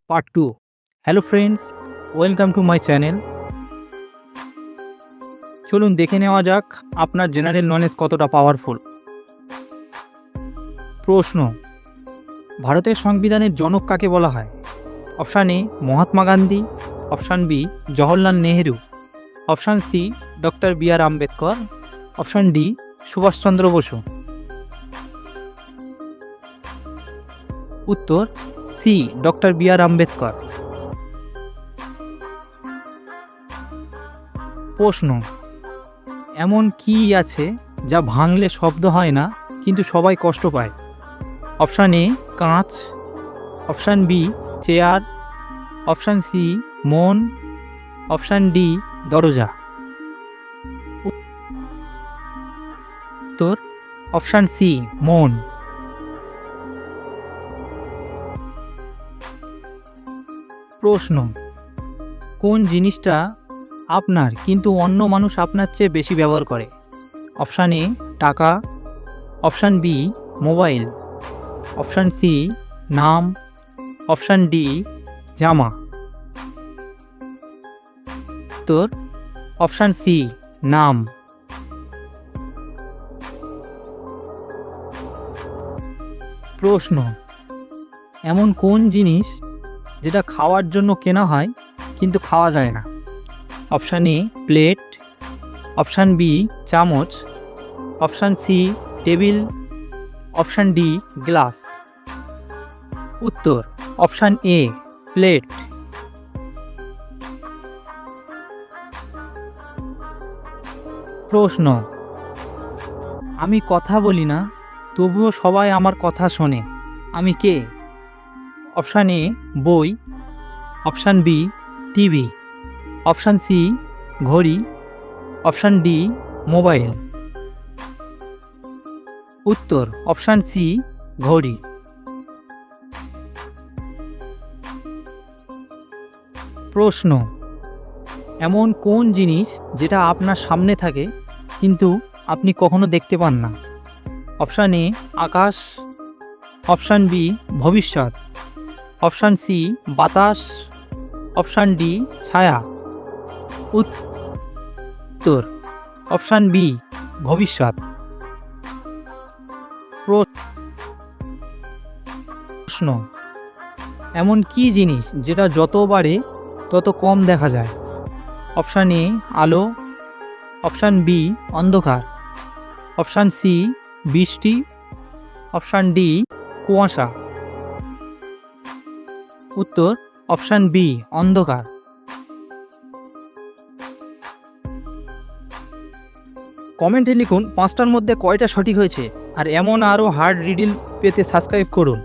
Part 2। Hello friends, welcome to my channel. চলুন দেখে নেওয়া যাক আপনার জেনারেল নলেজ কতটা পাওয়ারফুল। প্রশ্ন: ভারতের সংবিধানের জনক কাকে বলা হয়? Option A Mahatma Gandhi, option B Jawaharlal Nehru, option C doctor B R Ambedkar, option D Subhas Chandra Basu. উত্তর C doctor B R Ambedkar. প্রশ্ন: এমন কি আছে যা ভাঙলে শব্দ হয় না কিন্তু সবাই কষ্ট পায়? অপশান এ কাঁচ, option B chair, option C মন, অপশান ডি দরজা। উত্তর অপশান সি মন। প্রশ্ন: কোন জিনিসটা আপনার কিন্তু অন্য মানুষ আপনার চেয়ে বেশি ব্যবহার করে? অপশান এ টাকা, option B mobile, option C নাম, অপশান ডি জামা। উত্তর অপশান সি নাম। প্রশ্ন: এমন কোন জিনিস যেটা খাওয়ার জন্য কেনা হয় কিন্তু খাওয়া যায় না? Option A plate, option B চামচ, option C table, option D glass. উত্তর অপশান এ প্লেট। প্রশ্ন: আমি কথা বলি না তবুও সবাই আমার কথা শোনে, আমি কে? অপশান এ বই, option B TV, option C ঘড়ি, অপশান ডি মোবাইল। উত্তর অপশান সি ঘড়ি। প্রশ্ন: এমন কোন জিনিস যেটা আপনার সামনে থাকে কিন্তু আপনি কখনো দেখতে পান না? অপশান এ আকাশ, অপশান বি ভবিষ্যৎ, অপশান সি বাতাস, অপশান ডি ছায়া। উত্তর অপশান বি ভবিষ্যৎ। প্রশ্ন: এমন কি জিনিস যেটা যত বাড়ে তত কম দেখা যায়? অপশান এ আলো, অপশান বি অন্ধকার, অপশান সি বৃষ্টি, অপশান ডি কুয়াশা। উত্তর অপশান বি অন্ধকার। কমেন্টে লিখুন 5টার মধ্যে কয়টা সঠিক হয়েছে, আর এমন আরও হার্ড রিডল পেতে সাবস্ক্রাইব করুন।